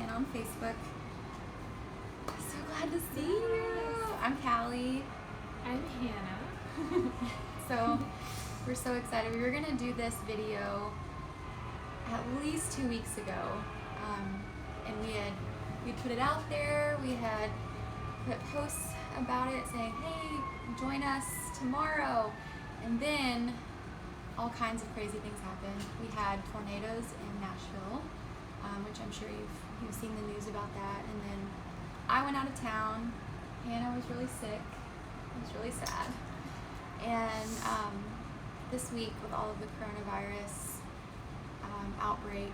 and on Facebook. So glad to see you. I'm Callie. I'm Hannah. So we're so excited. We were going to do this video at least 2 weeks ago. And we put it out there. We had put posts about it saying, hey, join us tomorrow. And then all kinds of crazy things happened. We had tornadoes in Nashville, which I'm sure you've seen the news about that. And then I went out of town. Hannah was really sick. It was really sad. And this week with all of the coronavirus outbreak,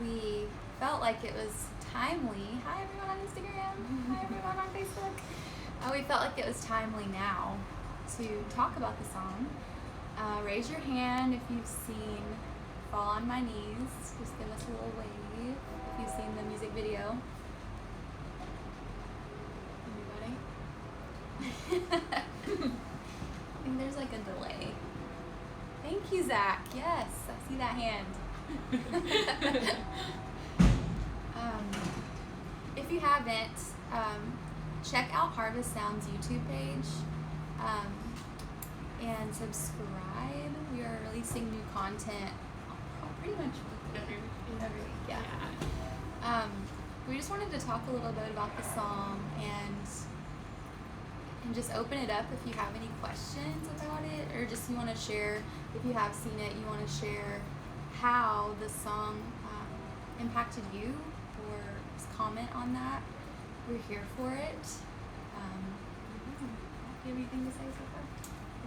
we felt like it was timely. Hi everyone on Instagram. Hi everyone on Facebook. We felt like it was timely now to talk about the song. Raise your hand if you've seen Fall on My Knees. Just give us a little wave if you've seen the music video. Anybody? I think there's like a delay. Thank you, Zach. Yes, I see that hand. If you haven't, check out Harvest Sound's YouTube page and subscribe. We are releasing new content pretty much every week. Yeah. We just wanted to talk a little bit about the song and just open it up if you have any questions about it, or just you want to share, if you have seen it, you want to share how the song impacted you, or just comment on that. We're here for it. Do you have anything to say so far?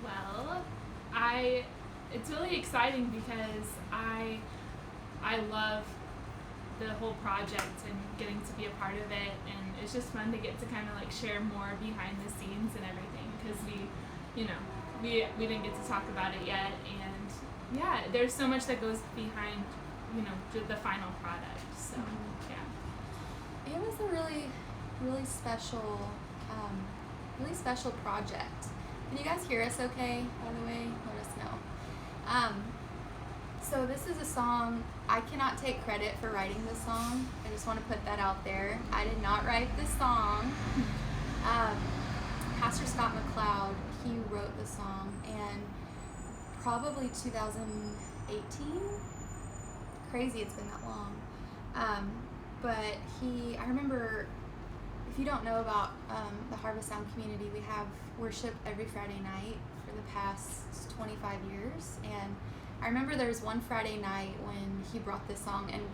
Well, it's really exciting because I love the whole project and getting to be a part of it, and it's just fun to get to kind of like share more behind the scenes and everything, because we didn't get to talk about it yet, and yeah, there's so much that goes behind the final product. So yeah, it was a really special project. Can you guys hear us okay, by the way? Let us know. So this is a song, I cannot take credit for writing this song. I just want to put that out there. I did not write this song. Pastor Scott McLeod, he wrote the song, and probably 2018. Crazy it's been that long. But I remember, if you don't know about the Harvest Sound community, we have worship every Friday night for the past 25 years. And I remember there was one Friday night when he brought this song, and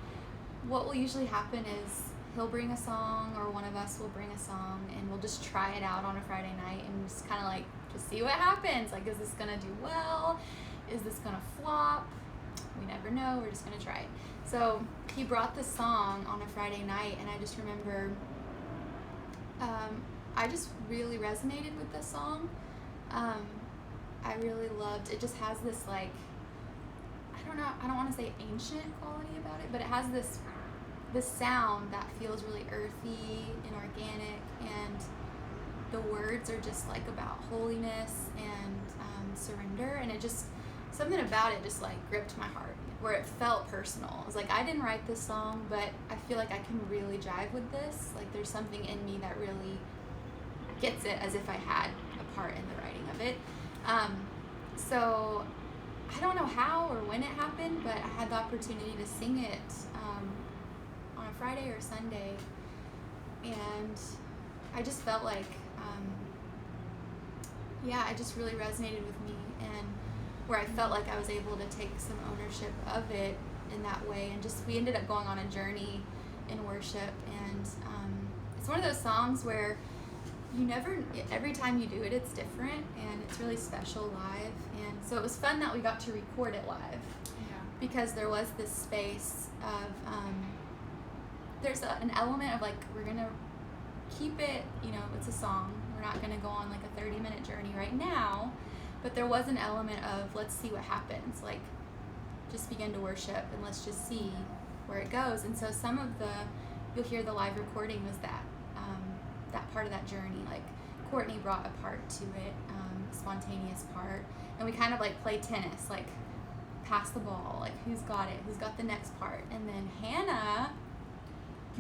what will usually happen is he'll bring a song, or one of us will bring a song, and we'll just try it out on a Friday night and just kind of like just see what happens. Like, is this gonna do well? Is this gonna flop? We never know. We're just gonna try it. So he brought this song on a Friday night, and I just remember I just really resonated with this song. I really loved it. Just has this, like, I don't want to say ancient quality about it, but it has this sound that feels really earthy and organic, and the words are just like about holiness and surrender, and it just, something about it just like gripped my heart, where it felt personal. It was like, I didn't write this song, but I feel like I can really jive with this. Like, there's something in me that really gets it, as if I had a part in the writing of it. So I don't know how or when it happened, but I had the opportunity to sing it on a Friday or Sunday, and I just felt like, it just really resonated with me, and where I felt like I was able to take some ownership of it in that way, and just, we ended up going on a journey in worship, and it's one of those songs where every time you do it, it's different, and it's really special live. And so it was fun that we got to record it live, because there was this space of there's an element of like, we're gonna keep it, it's a song, we're not gonna go on like a 30-minute journey right now, but there was an element of, let's see what happens, like, just begin to worship and let's just see where it goes. And so you'll hear the live recording was that part of that journey. Like, Courtney brought a part to it, spontaneous part, and we kind of like play tennis, like pass the ball, like who's got it, who's got the next part. And then Hannah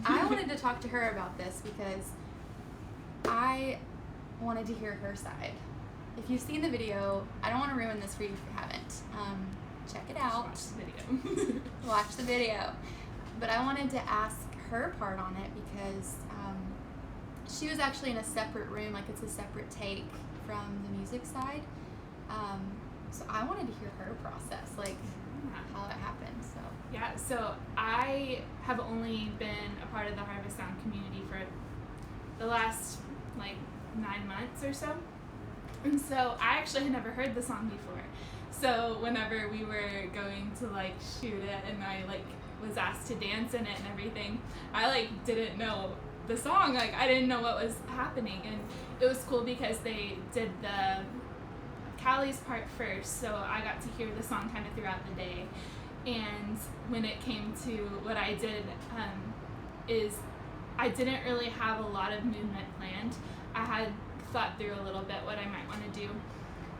I wanted to talk to her about this because I wanted to hear her side. If you've seen the video, I don't want to ruin this for you if you haven't. Check it out. Watch the video. Watch the video. But I wanted to ask her part on it because she was actually in a separate room, like it's a separate take from the music side. So I wanted to hear her process, like how it happened. So yeah, so I have only been a part of the Harvest Sound community for the last like 9 months or so. And so I actually had never heard the song before. So whenever we were going to like shoot it and I like was asked to dance in it and everything, I like didn't know the song. Like I didn't know what was happening, and it was cool because they did the Callie's part first, so I got to hear the song kind of throughout the day. And when it came to what I did, is I didn't really have a lot of movement planned. I had thought through a little bit what I might want to do,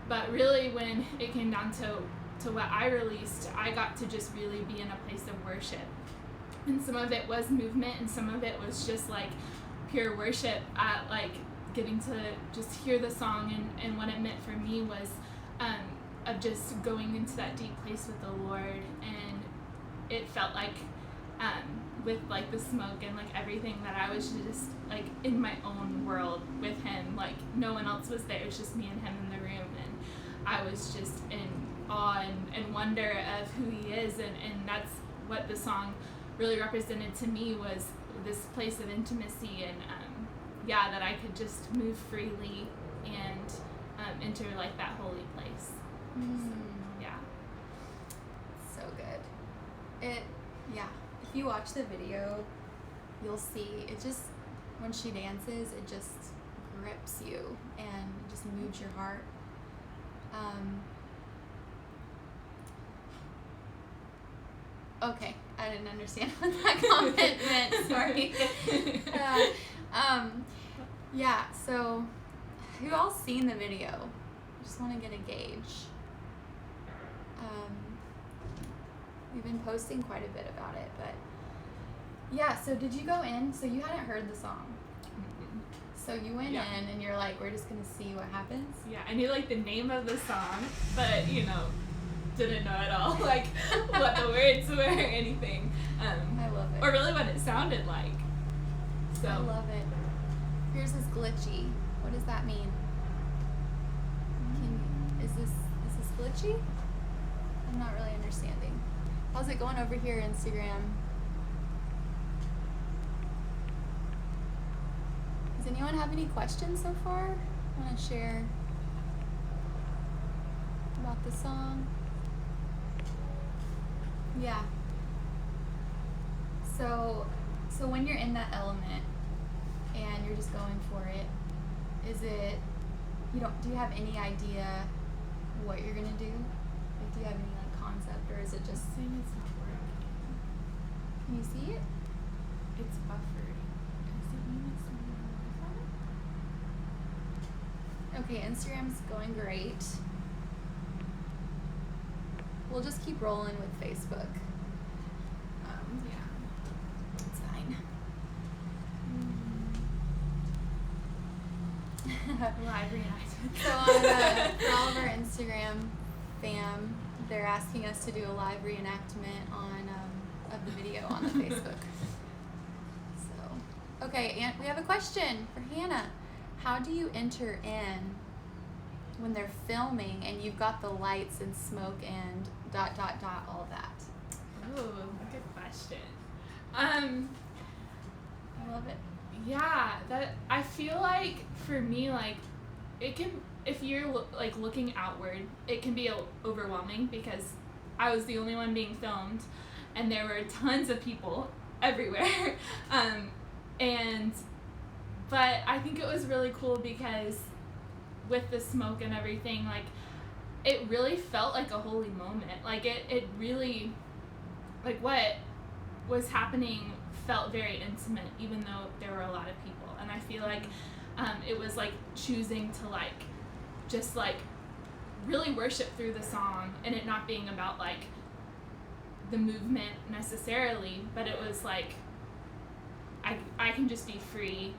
but really when it came down to what I released, I got to just really be in a place of worship. And some of it was movement, and some of it was just like pure worship at like getting to just hear the song, and what it meant for me was of just going into that deep place with the Lord. And it felt like with like the smoke and like everything, that I was just like in my own world with him. Like no one else was there, it was just me and him in the room, and I was just in awe and wonder of who he is, and that's what the song really represented to me, was this place of intimacy, and that I could just move freely and enter like that holy place. Yeah. So good. If you watch the video, you'll see it just, when she dances, it just grips you and just moves your heart. Okay, I didn't understand what that comment meant, sorry. So who all seen the video? I just want to get a gauge. We've been posting quite a bit about it, but yeah, so did you go in? So you hadn't heard the song. Mm-hmm. So you went in and you're like, we're just going to see what happens? Yeah, I knew like the name of the song, but didn't know at all like what the words were or anything. I love it. Or really what it sounded like. So I love it. Yours is glitchy. What does that mean? Is this glitchy? I'm not really understanding. How's it going over here, Instagram? Does anyone have any questions so far? Want to share about the song? Yeah. So when you're in that element and you're just going for it, do you have any idea what you're gonna do? Like, do you have any like concept, or is it just? It's not working. Can you see it? It's buffered. Does it mean it's not on? Okay, Instagram's going great. We'll just keep rolling with Facebook. It's fine. Live reenactment. So for all of our Instagram fam, they're asking us to do a live reenactment of the video on the Facebook. So, okay, and we have a question for Hannah. How do you enter in when they're filming and you've got the lights and smoke and ... all of that? Ooh, good question. I love it. Yeah, that I feel like for me, like it can, if you're like looking outward, it can be overwhelming because I was the only one being filmed, and there were tons of people everywhere. But I think it was really cool because with the smoke and everything, like it really felt like a holy moment. Like it really, like what was happening felt very intimate, even though there were a lot of people. And I feel like it was like choosing to like just like really worship through the song, and it not being about like the movement necessarily, but it was like I can just be free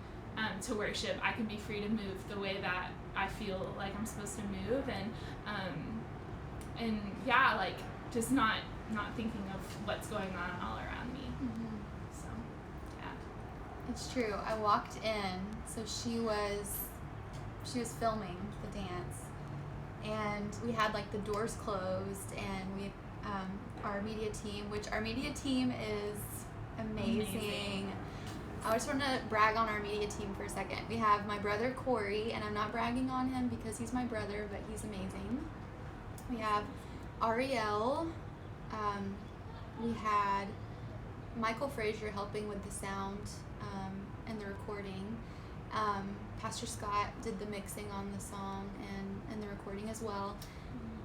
to worship. I can be free to move the way that I feel like I'm supposed to move, and yeah, like just not thinking of what's going on all around me. So yeah, it's true. I walked in, so she was filming the dance, and we had like the doors closed, and we our media team is amazing. I just want to brag on our media team for a second. We have my brother Corey, and I'm not bragging on him because he's my brother, but he's amazing. We have Ariel. We had Michael Frazier helping with the sound and the recording. Pastor Scott did the mixing on the song and the recording as well.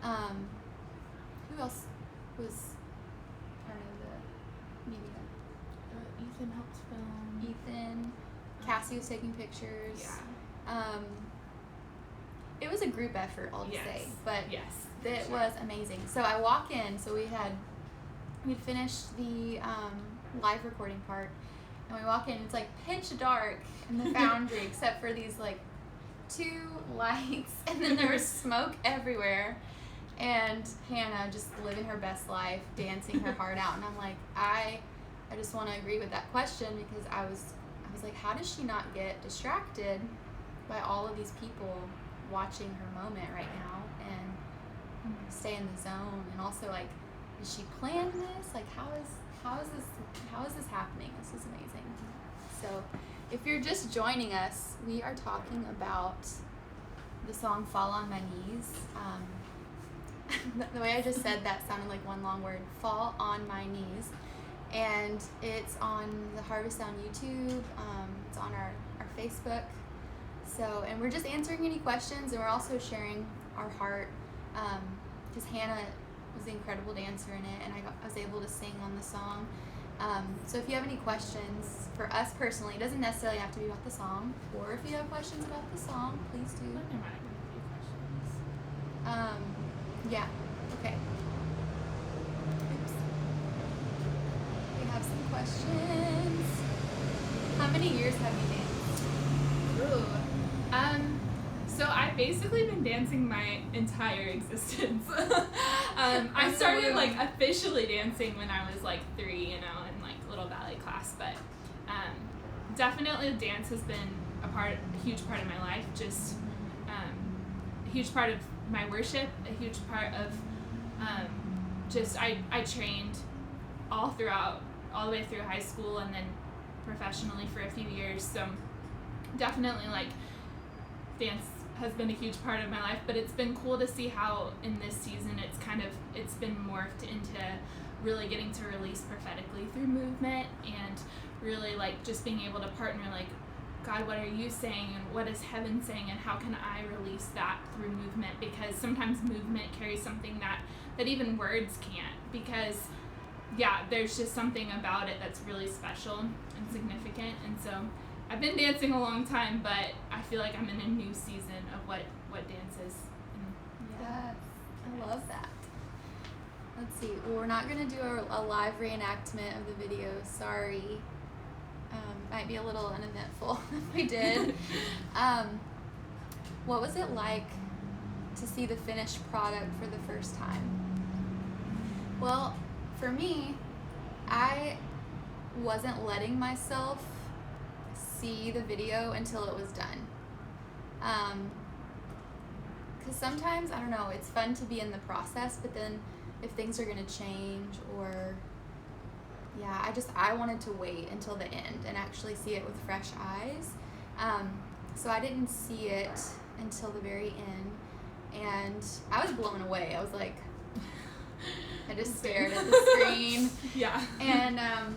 Who else was part of the media? Ethan helped film. Cassie was taking pictures. Yeah. It was a group effort, I'll just say, but yes, it was amazing. So I walk in, so we'd finished the live recording part, and we walk in, it's like pitch dark in the foundry except for these like 2 lights, and then there was smoke everywhere, and Hannah just living her best life, dancing her heart out, and I'm like, I just want to agree with that question, because I was like, how does she not get distracted by all of these people watching her moment right now and stay in the zone? And also, like, did she plan this? Like, how is this happening? This is amazing. So if you're just joining us, we are talking about the song Fall on My Knees. The way I just said that sounded like one long word, Fall on My Knees. And it's on the Harvest Sound YouTube. It's on our Facebook. So, and we're just answering any questions, and we're also sharing our heart, because Hannah was the incredible dancer in it, and I was able to sing on the song. So if you have any questions for us personally, it doesn't necessarily have to be about the song, or if you have questions about the song, please do. There might be a few questions. Yeah, okay. Oops. We have some questions. How many years have you danced? Ooh. So I've basically been dancing my entire existence. I started like officially dancing when I was like 3, in like little ballet class, but definitely dance has been a huge part of my life, just a huge part of my worship, a huge part of just I trained all the way through high school, and then professionally for a few years, so definitely like dance has been a huge part of my life. But it's been cool to see how in this season it's been morphed into really getting to release prophetically through movement, and really like just being able to partner, like, God, what are you saying, and what is heaven saying, and how can I release that through movement? Because sometimes movement carries something that even words can't, because there's just something about it that's really special and significant. And so I've been dancing a long time, but I feel like I'm in a new season of what dance is. Yes, I love that. Let's see. Well, we're not going to do a live reenactment of the video. Sorry. Might be a little uneventful if we did. What was it like to see the finished product for the first time? Well, for me, I wasn't letting myself see the video until it was done. Because sometimes, I don't know, it's fun to be in the process, but then if things are going to change, or I wanted to wait until the end and actually see it with fresh eyes. So I didn't see it until the very end, and I was blown away. I was like, I just stared at the screen. Yeah. And I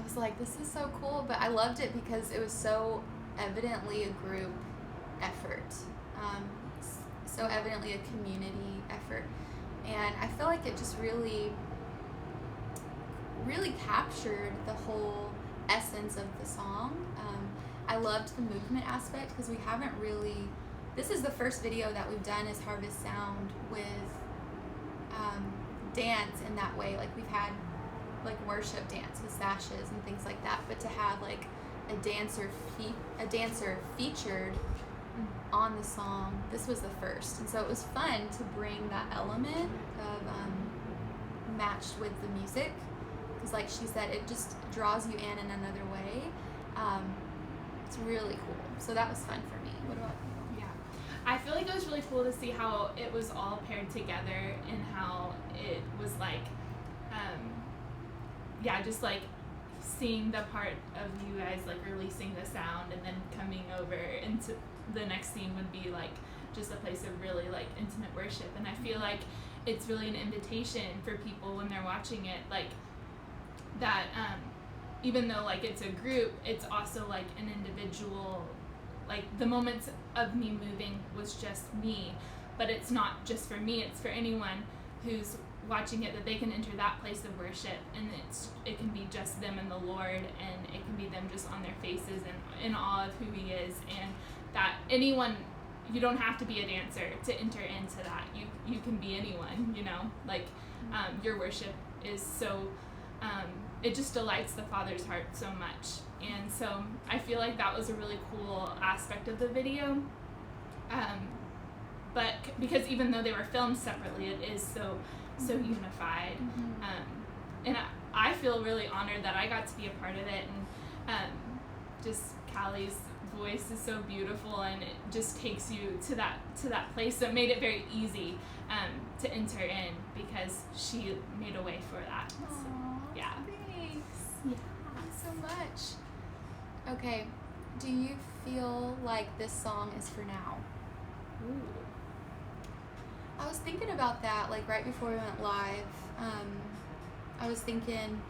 was like, this is so cool, but I loved it because it was so evidently a group effort, so evidently a community effort, and I feel like it just really captured the whole essence of the song. I loved the movement aspect, because we haven't really, this is the first video that we've done as Harvest Sound with dance in that way. Like, we've had like worship dance with sashes and things like that, but to have like a dancer featured on the song, this was the first. And so it was fun to bring that element of matched with the music, because like she said, it just draws you in another way. It's really cool. So that was fun for me. What about you? Yeah, I feel like it was really cool to see how it was all paired together and how it was like just like seeing the part of you guys like releasing the sound and then coming over into the next scene would be like just a place of really like intimate worship. And I feel like it's really an invitation for people when they're watching it, like that even though like it's a group, it's also like an individual, like the moments of me moving was just me, but it's not just for me, it's for anyone who's watching it, that they can enter that place of worship, and it can be just them and the Lord, and it can be them just on their faces and in awe of who he is, and that anyone, you don't have to be a dancer to enter into that. You can be anyone, you know, like your worship is so it just delights the Father's heart so much. And so I feel like that was a really cool aspect of the video, but because even though they were filmed separately, it is so unified. And I feel really honored that I got to be a part of it, and just Callie's voice is so beautiful, and it just takes you to that place. So it made it very easy to enter in because she made a way for that. Aww, so, yeah. Thanks. Yeah. Thanks so much. Okay, do you feel like this song is for now? Ooh. I was thinking about that, like right before we went live. I was thinking,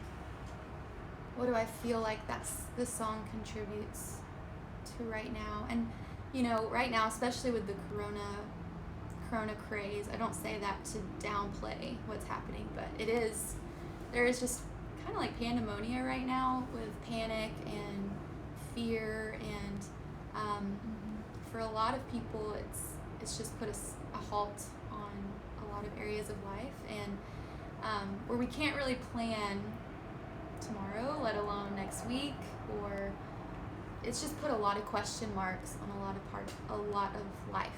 what do I feel like this song contributes to right now? And you know, right now, especially with the corona craze, I don't say that to downplay what's happening, but there is just kind of like pandemonium right now with panic and fear, and for a lot of people, it's just put a halt on a lot of areas of life, and where we can't really plan tomorrow, let alone next week, or it's just put a lot of question marks on a lot of life,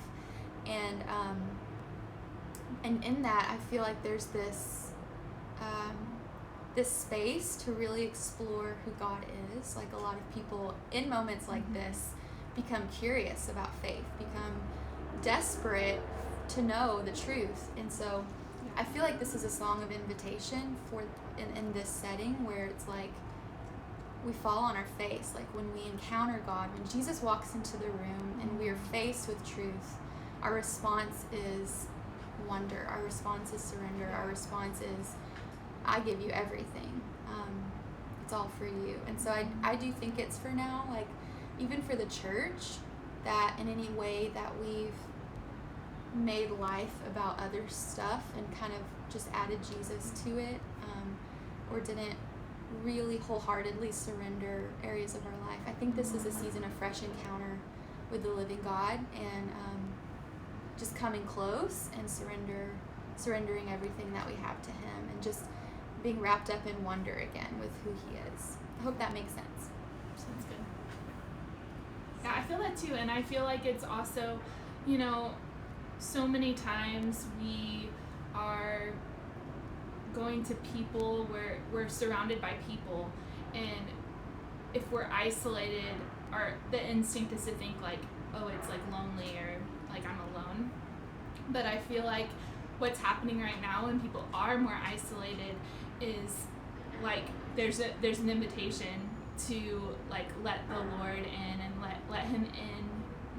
and in that I feel like there's this space to really explore who God is. Like a lot of people in moments like this become curious about faith, become desperate to know the truth, and so I feel like this is a song of invitation in this setting where it's like we fall on our face, like when we encounter God, when Jesus walks into the room and we are faced with truth, our response is wonder, our response is surrender, our response is I give you everything, it's all for you. And so I do think it's for now, like even for the church, that in any way that we've made life about other stuff and kind of just added Jesus to it, or didn't really wholeheartedly surrender areas of our life. I think this is a season of fresh encounter with the living God, and just coming close and surrendering everything that we have to him, and just being wrapped up in wonder again with who he is. I hope that makes sense. Sounds good. Yeah, I feel that too, and I feel like it's also, you know, so many times we are going to people where we're surrounded by people, and if we're isolated, the instinct is to think like, oh, it's like lonely, or like I'm alone. But I feel like what's happening right now when people are more isolated is like there's an invitation to like let the Lord in, and let him in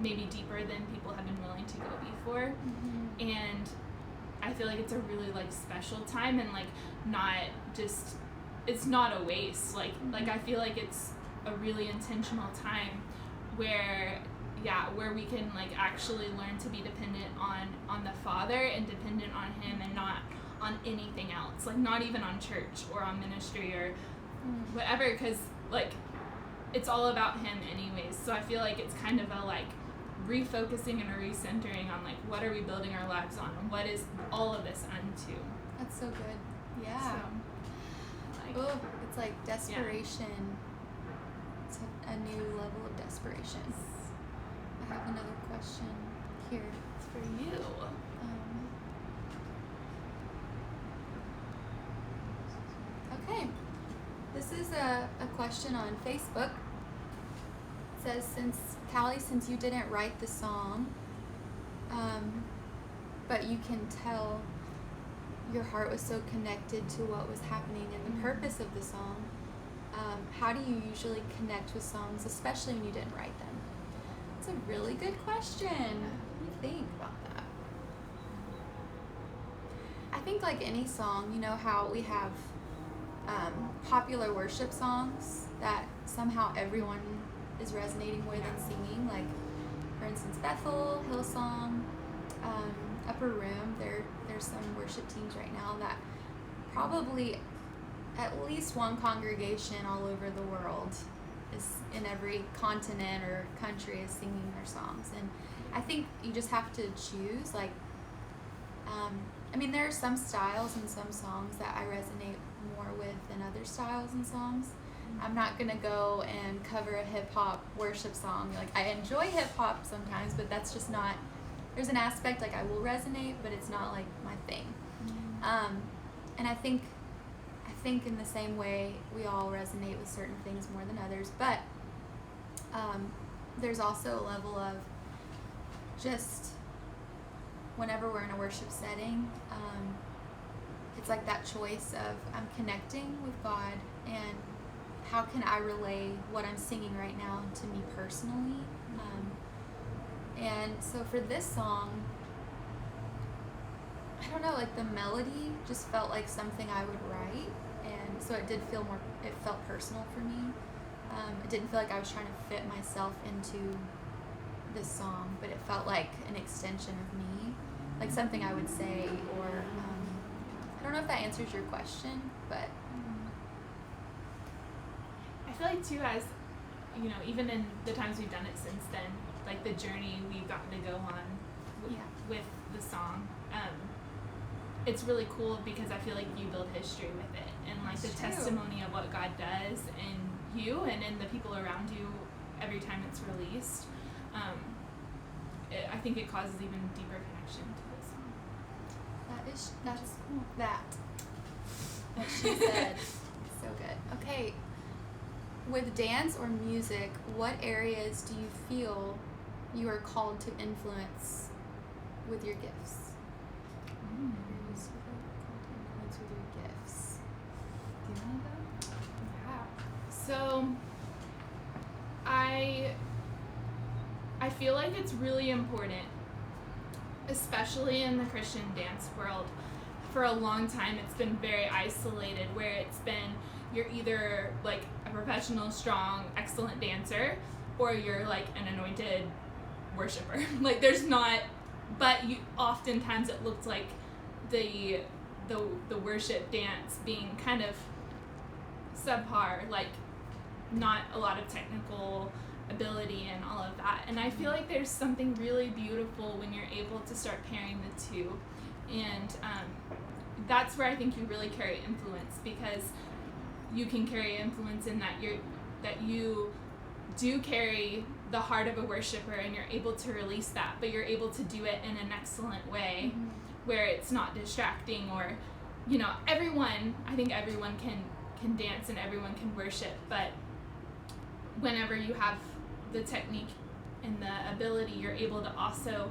maybe deeper than people have been willing to go before. And I feel like it's a really like special time, and like it's not a waste, like I feel like it's a really intentional time where we can like actually learn to be dependent on the Father, and dependent on him, and not on anything else, like not even on church or on ministry or whatever, because like it's all about him anyways. So I feel like it's kind of a like refocusing and a recentering on like what are we building our lives on, and what is all of this unto. That's so good. Yeah. So, like, Oh, it's like desperation. Yeah. It's a new level of desperation. I have another question here. It's for you. Okay. This is a question on Facebook. It says, Callie, since you didn't write the song, but you can tell your heart was so connected to what was happening and the purpose of the song, how do you usually connect with songs, especially when you didn't write them? It's a really good question. What do you think about that? I think like any song, you know how we have popular worship songs that somehow everyone is resonating with and singing, like for instance Bethel, Hillsong, Upper Room. There's some worship teams right now that probably at least one congregation all over the world is in every continent or country is singing their songs. And I think you just have to choose, like I mean, there are some styles and some songs that I resonate more with than other styles and songs. I'm not gonna go and cover a hip hop worship song. Like, I enjoy hip hop sometimes, but that's just not. There's an aspect like I will resonate, but it's not like my thing. And I think in the same way we all resonate with certain things more than others. But there's also a level of just whenever we're in a worship setting, it's like that choice of I'm connecting with God, and how can I relay what I'm singing right now to me personally? And so for this song, I don't know, like the melody just felt like something I would write, and so it felt personal for me. It didn't feel like I was trying to fit myself into this song, but it felt like an extension of me, like something I would say, or I don't know if that answers your question, but I feel like too, as you know, even in the times we've done it since then, like the journey we've gotten to go on with the song, it's really cool because I feel like you build history with it, and like the testimony of what God does in you and in the people around you every time it's released. I think it causes even deeper connection to the song. That's cool. What she said. So good. Okay. With dance or music, what areas do you feel you are called to influence with your gifts? Areas you feel called to influence with your gifts. Do you want to go? Yeah. So I feel like it's really important, especially in the Christian dance world. For a long time, it's been very isolated, where it's been you're either like a professional, strong, excellent dancer, or you're like an anointed worshiper. Like there's not, but you oftentimes it looked like the worship dance being kind of subpar, like not a lot of technical ability and all of that. And I feel like there's something really beautiful when you're able to start pairing the two, and that's where I think you really carry influence, because you can carry influence in that you do carry the heart of a worshiper, and you're able to release that, but you're able to do it in an excellent way, where it's not distracting, or I think everyone can dance and everyone can worship, but whenever you have the technique and the ability, you're able to also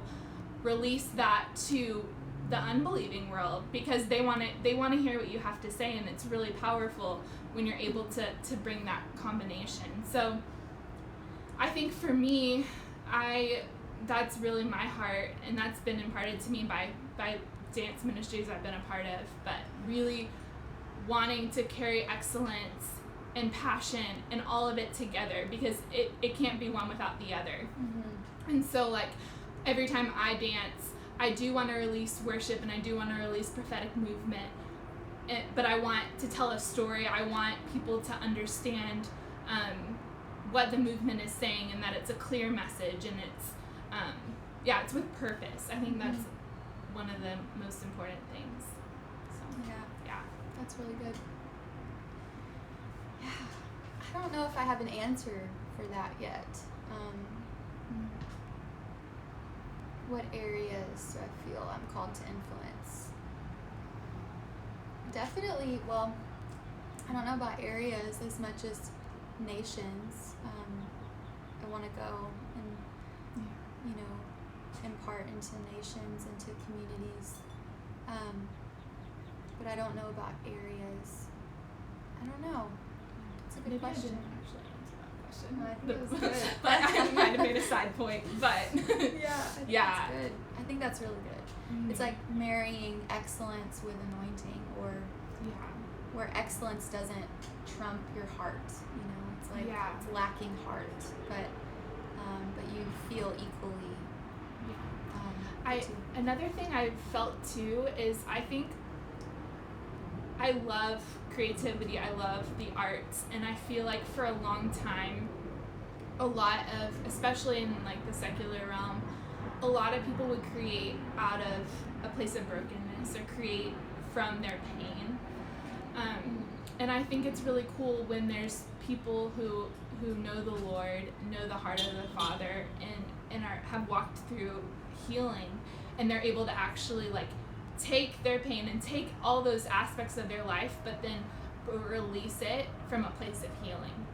release that to the unbelieving world, because they want to hear what you have to say, and it's really powerful when you're able to bring that combination. So I think for me, that's really my heart, and that's been imparted to me by dance ministries I've been a part of, but really wanting to carry excellence and passion and all of it together, because it can't be one without the other. And so like every time I dance, I do want to release worship, and I do want to release prophetic movement, but I want to tell a story. I want people to understand what the movement is saying, and that it's a clear message, and it's with purpose. I think that's one of the most important things. So, yeah, that's really good. I don't know if I have an answer for that yet. What areas do I feel I'm called to influence? Definitely, well, I don't know about areas as much as nations. I want to go and, impart into nations, into communities. But I don't know about areas. I don't know. It's a good Maybe question. I didn't actually answer that question. No, I think it was good. But I might have made a side point. But Yeah, I think that's good. I think that's really good. Mm-hmm. It's like marrying excellence with anointing, or where excellence doesn't trump your heart. It's like it's lacking heart, but you feel equally. Another thing I've felt too is I think I love creativity. I love the arts, and I feel like for a long time, a lot of, especially in like the secular realm, a lot of people would create out of a place of brokenness or create from their pain. And I think it's really cool when there's people who know the Lord, know the heart of the Father, and have walked through healing, and they're able to actually like take their pain and take all those aspects of their life, but then release it from a place of healing.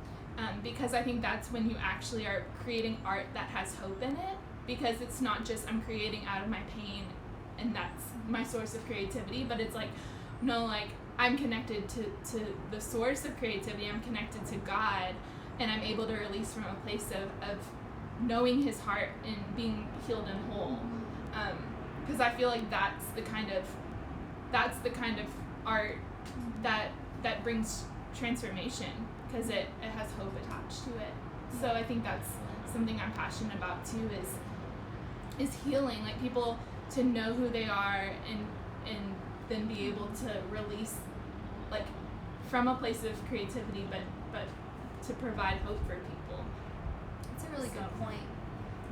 Because I think that's when you actually are creating art that has hope in it, because it's not just I'm creating out of my pain and that's my source of creativity, but it's like, no, like I'm connected to the source of creativity, I'm connected to God, and I'm able to release from a place of knowing his heart and being healed and whole. Because I feel like that's the kind of art that brings transformation, because it has hope attached to it. So I think that's something I'm passionate about too, is healing, like people to know who they are and then be able to release like from a place of creativity, but to provide hope for people. It's a really good point.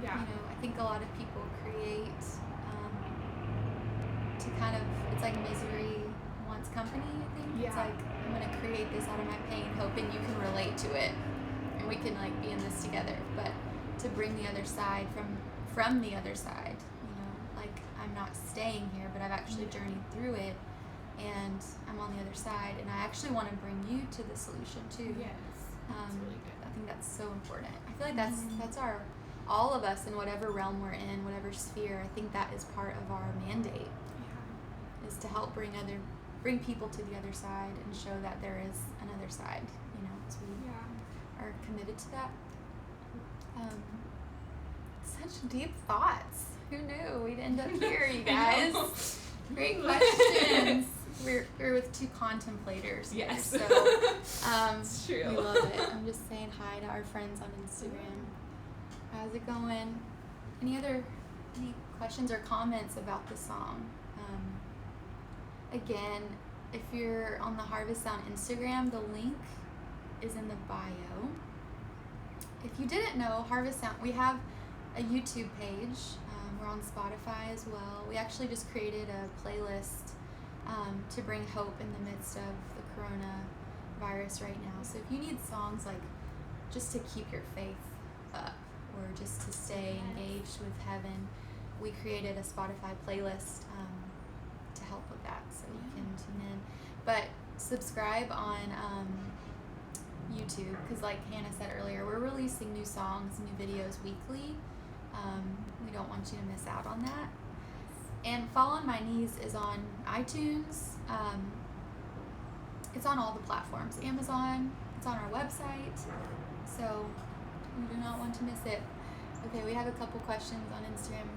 Yeah. I think a lot of people create to kind of, it's like misery wants company, I think. Yeah. It's like, I'm going to create this out of my pain, hoping you can relate to it, and we can like be in this together. But to bring the other side from the other side, like I'm not staying here, but I've actually journeyed through it, and I'm on the other side, and I actually want to bring you to the solution too. Yes. That's really good. I think that's so important. I feel like that's our, all of us in whatever realm we're in, whatever sphere. I think that is part of our mandate. Yeah. Is to help bring people to the other side and show that there is another side. So we are committed to that. Such deep thoughts. Who knew we'd end up here, you guys? Great questions. We're with two contemplators here, yes. So it's true. we love it. I'm just saying hi to our friends on Instagram. How's it going? Any questions or comments about the song? Again, if you're on the Harvest Sound Instagram, the link is in the bio. If you didn't know, Harvest Sound, we have a YouTube page. We're on Spotify as well. We actually just created a playlist to bring hope in the midst of the coronavirus right now. So if you need songs like just to keep your faith up or just to stay engaged with heaven, we created a Spotify playlist to help with that, so you can tune in. But subscribe on YouTube, because like Hannah said earlier, we're releasing new songs, new videos weekly. We don't want you to miss out on that. And Fall on My Knees is on iTunes. It's on all the platforms. Amazon. It's on our website. So you do not want to miss it. Okay, we have a couple questions on Instagram.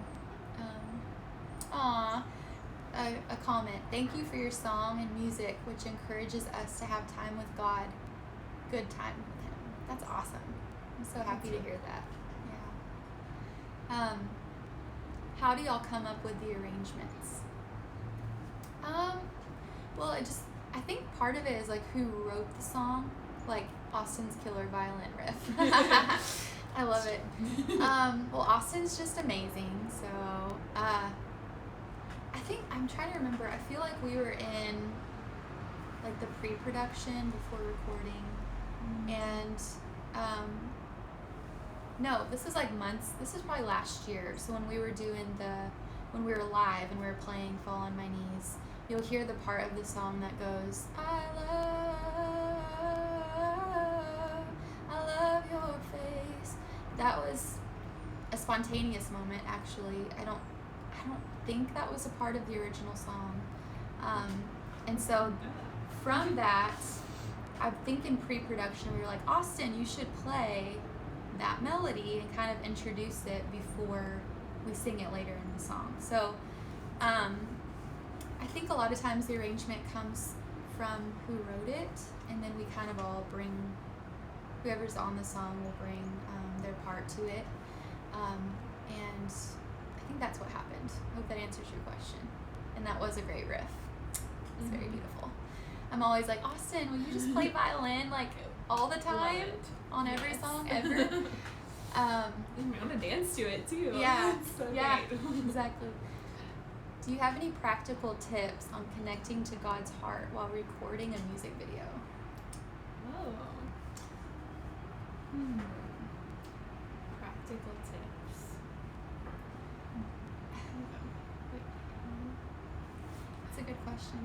A comment. Thank you for your song and music, which encourages us to have time with God. Good time with Him. That's awesome. I'm so happy to hear that. Yeah. How do y'all come up with the arrangements? Well, I think part of it is like who wrote the song, like Austin's killer violin riff. I love it. Well, Austin's just amazing. So, I think I'm trying to remember. I feel like we were in like the pre-production before recording And no, this is like months. This is probably last year. So when we were when we were live and we were playing Fall on My Knees, you'll hear the part of the song that goes, I love your face. That was a spontaneous moment, actually. I don't think that was a part of the original song. And so from that, I think in pre-production we were like, Austin, you should play that melody and kind of introduce it before we sing it later in the song. So I think a lot of times the arrangement comes from who wrote it, and then we kind of all bring, whoever's on the song will bring their part to it. And I think that's what happened. I hope that answers your question. And that was a great riff. It's very beautiful. I'm always like, Austin, will you just play violin like all the time on every song ever? I want to dance to it too. Yeah, So yeah, great. exactly. Do you have any practical tips on connecting to God's heart while recording a music video? Oh. Practical tips. That's a good question.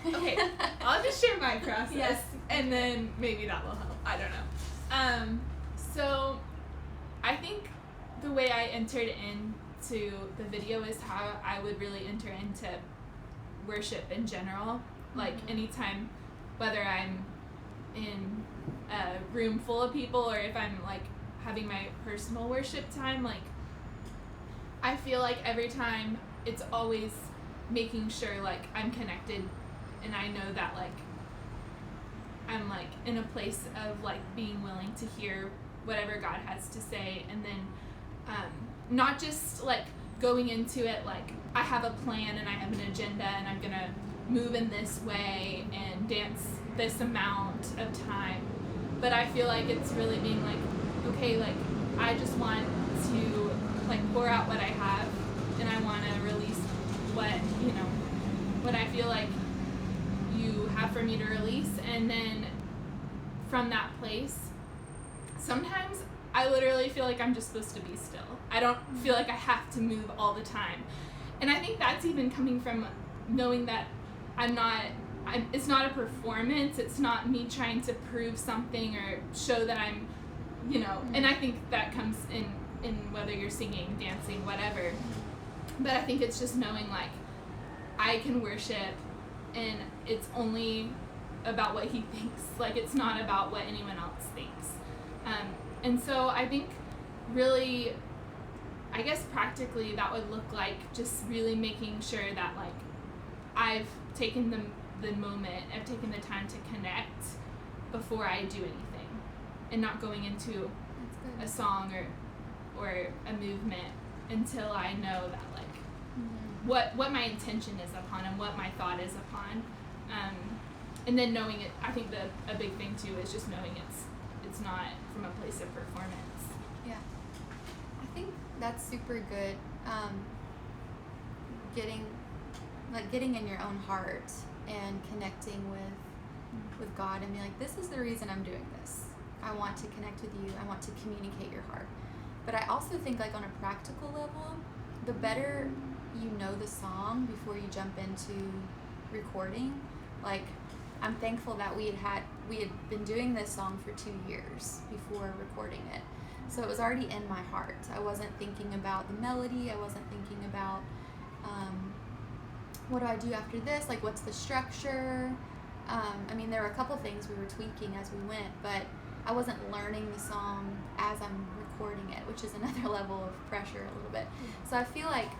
Okay, I'll just share my process, Yes. and then maybe that will help. I don't know. So I think the way I entered into the video is how I would really enter into worship in general. Like anytime, whether I'm in a room full of people or if I'm like having my personal worship time, like I feel like every time it's always making sure like I'm connected and I know that like I'm like in a place of like being willing to hear whatever God has to say, and then not just like going into it like I have a plan and I have an agenda and I'm gonna move in this way and dance this amount of time, but I feel like it's really being like, okay, like I just want to like pour out what I have, and I want to release what I feel like you have for me to release. And then from that place, sometimes I literally feel like I'm just supposed to be still. I don't feel like I have to move all the time. And I think that's even coming from knowing that it's not a performance. It's not me trying to prove something or show that I'm, and I think that comes in whether you're singing, dancing, whatever. But I think it's just knowing like I can worship and it's only about what he thinks. Like it's not about what anyone else thinks. And so I think really, I guess practically that would look like just really making sure that like I've taken the moment, I've taken the time to connect before I do anything, and not going into a song or a movement until I know that like what my intention is upon and what my thought is upon, and then knowing it. I think a big thing too is just knowing it's not from a place of performance. Yeah, I think that's super good. Getting in your own heart and connecting with God and being like, this is the reason I'm doing this. I want to connect with you. I want to communicate your heart. But I also think like on a practical level, the better you know the song before you jump into recording. Like I'm thankful that we had been doing this song for 2 years before recording it. So it was already in my heart. I wasn't thinking about the melody. I wasn't thinking about what do I do after this? Like what's the structure? I mean, there were a couple things we were tweaking as we went, but I wasn't learning the song as I'm recording it, which is another level of pressure a little bit. So I feel like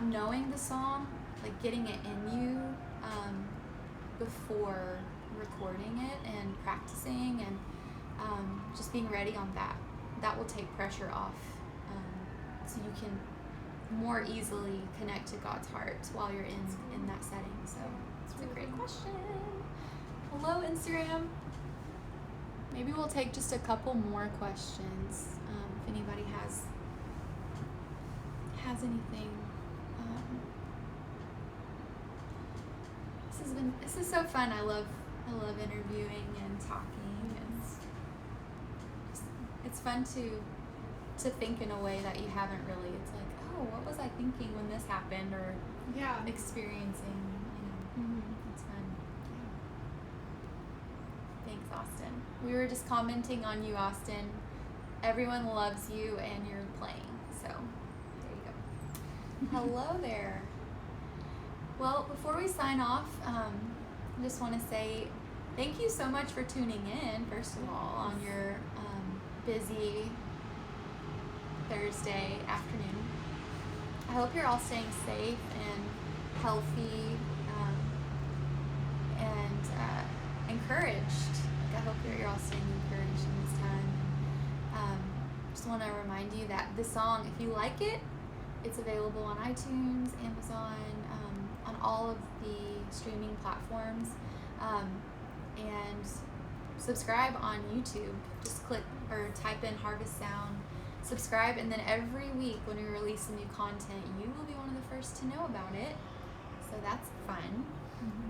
knowing the song, like getting it in you before recording it and practicing and just being ready on that will take pressure off, so you can more easily connect to God's heart while you're in that setting. So it's a great question. Hello, Instagram. Maybe we'll take just a couple more questions if anybody has anything. This is so fun. I love I love interviewing and talking, and it's fun to think in a way that you haven't really. It's like, oh, what was I thinking when this happened, or Yeah. experiencing, it's fun. Thanks, Austin. We were just commenting on you, Austin. Everyone loves you and you're playing, so there you go. Hello there. Well, before we sign off, I just want to say thank you so much for tuning in, first of all, on your busy Thursday afternoon. I hope you're all staying safe and healthy, and encouraged. Like, I hope you're all staying encouraged in this time. Just want to remind you that this song, if you like it, it's available on iTunes, Amazon, on all of the streaming platforms, and subscribe on YouTube. Just click or type in Harvest Sound, subscribe, and then every week when we release some new content, you will be one of the first to know about it. So that's fun.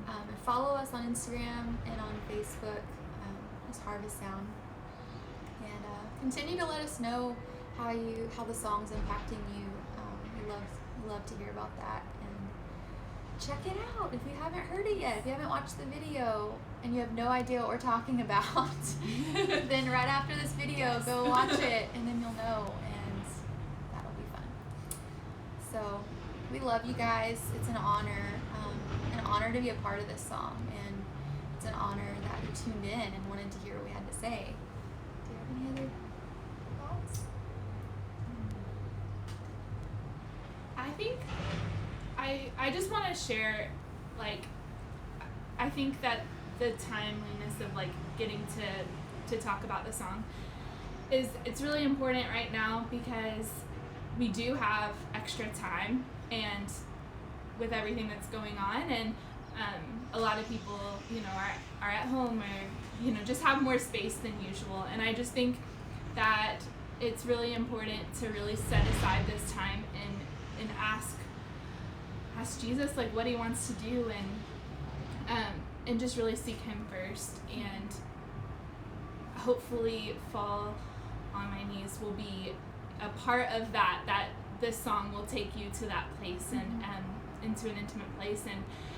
And follow us on Instagram and on Facebook, as Harvest Sound, and continue to let us know how the song's impacting you. We love to hear about that, and check it out if you haven't heard it yet. If you haven't watched the video and you have no idea what we're talking about, then right after this video, go watch it, and then you'll know, and that'll be fun. So we love you guys. It's an honor to be a part of this song, and it's an honor that you tuned in and wanted to hear what we had to say. Do you have any other thoughts? I think I just want to share, like, I think that the timeliness of, like, getting to talk about the song it's really important right now, because we do have extra time, and with everything that's going on, and a lot of people, are at home, or, just have more space than usual. And I just think that it's really important to really set aside this time and ask Jesus, like, what he wants to do, and just really seek him first, and hopefully fall on my knees will be a part of that this song will take you to that place, and into an intimate place,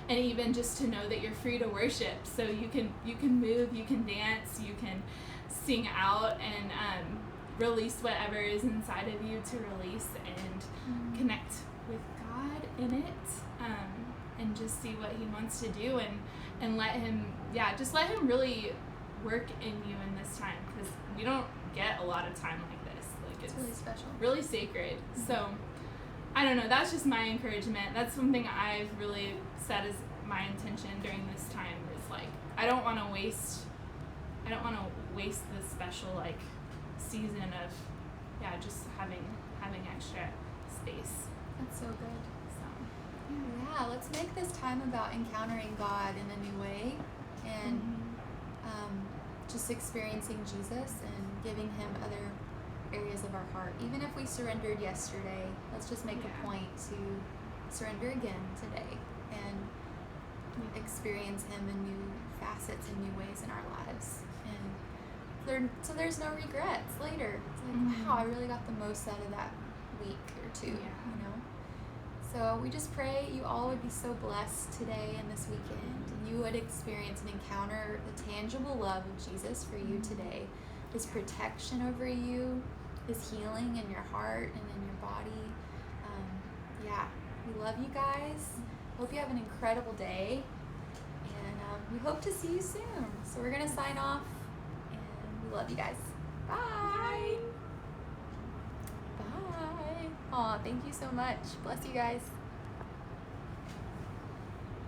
and even just to know that you're free to worship. So you can move, you can dance, you can sing out, and release whatever is inside of you to release, and connect with God in it, and just see what he wants to do, and let him really work in you in this time, because we don't get a lot of time like this. Like, it's really special, really sacred. So I don't know, that's just my encouragement. That's something I've really set as my intention during this time, is like, I don't want to waste this special, like, season of just having extra space. That's so good. So Yeah, let's make this time about encountering God in a new way, and just experiencing Jesus and giving him other areas of our heart. Even if we surrendered yesterday, let's just make a point to surrender again today, and experience him in new facets and new ways in our lives. And so there's no regrets later. It's like, wow, I really got the most out of that week or two, So we just pray you all would be so blessed today and this weekend, and you would experience and encounter the tangible love of Jesus for you today, his protection over you, his healing in your heart and in your body. We love you guys. Hope you have an incredible day, and we hope to see you soon. So we're going to sign off, and we love you guys. Bye. Bye. Aw, thank you so much. Bless you guys.